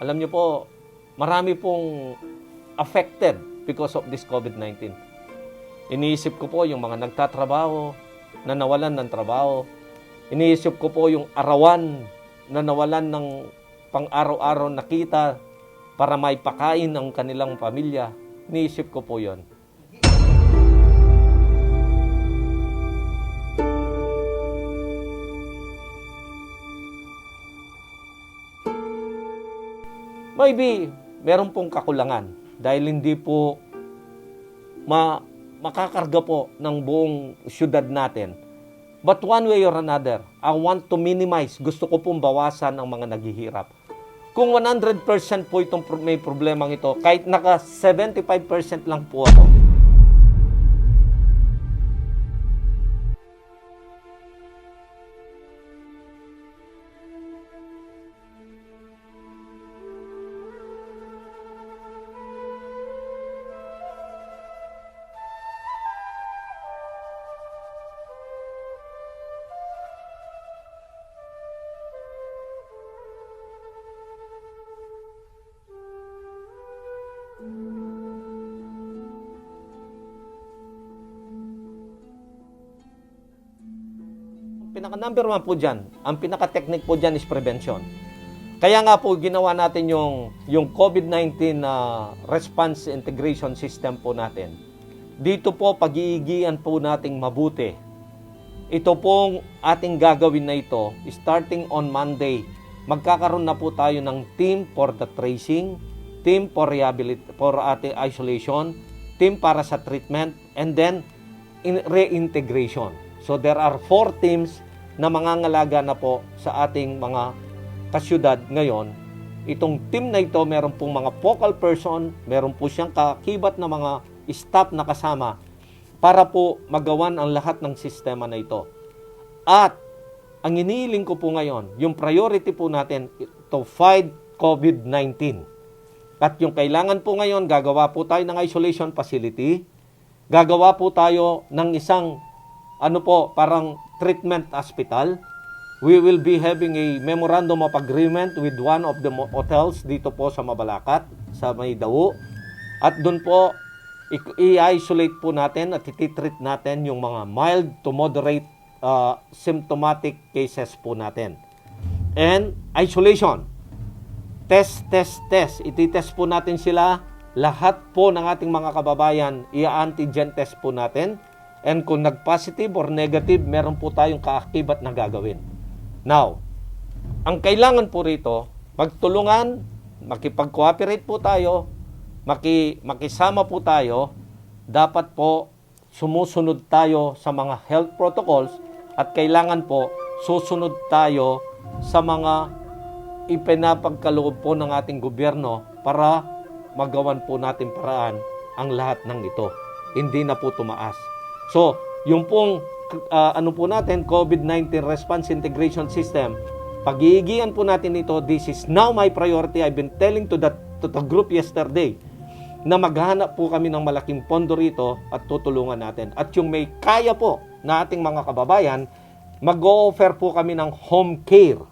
Alam niyo po, marami pong affected because of this COVID-19. Iniisip ko po yung mga nagtatrabaho na nawalan ng trabaho. Iniisip ko po yung arawan na nawalan ng pang-araw-araw na kita para maipakain ang kanilang pamilya. Iniisip ko po yon. Maybe, meron pong kakulangan dahil hindi po makakarga po ng buong syudad natin. But one way or another, I want to minimize, gusto ko pong bawasan ang mga naghihirap. Kung 100% po itong may problemang ito, kahit naka 75% lang po ako, pinaka-number one po dyan, ang pinaka-technique po dyan is prevention. Kaya nga po ginawa natin yung COVID-19 response integration system po natin. Dito po pag-iigian po nating mabuti. Ito pong ating gagawin na ito, starting on Monday, magkakaroon na po tayo ng team for the tracing, team for ating isolation, team para sa treatment, and then reintegration. So there are 4 teams na mangangalaga na po sa ating mga kasyudad ngayon. Itong team na ito, meron pong mga focal person, meron po siyang kakibat na mga staff na kasama para po magawan ang lahat ng sistema na ito. At ang iniiling ko po ngayon, yung priority po natin to fight COVID-19. At yung kailangan po ngayon, gagawa po tayo ng isolation facility, gagawa po tayo ng isang parang treatment hospital. We will be having a memorandum of agreement with one of the hotels dito po sa Mabalacat, sa May Dawo. At doon po, i-isolate po natin at i-treat natin yung mga mild to moderate symptomatic cases po natin. And isolation. Test. Iti-test po natin sila. Lahat po ng ating mga kababayan, i-antigen test po natin. And kung nag-positive or negative, meron po tayong kaakibat na gagawin. Now, ang kailangan po rito, magtulungan, makipag-cooperate po tayo, makisama po tayo, dapat po sumusunod tayo sa mga health protocols at kailangan po susunod tayo sa mga ipinapagkaloob po ng ating gobyerno para magawan po natin paraan ang lahat ng ito. Hindi na po tumaas. So, yung pong natin, COVID-19 Response Integration System, pag-iigian po natin ito, this is now my priority. I've been telling to the group yesterday na maghahanap po kami ng malaking pondo rito at tutulungan natin. At yung may kaya po na ating mga kababayan, mag-o-offer po kami ng home care.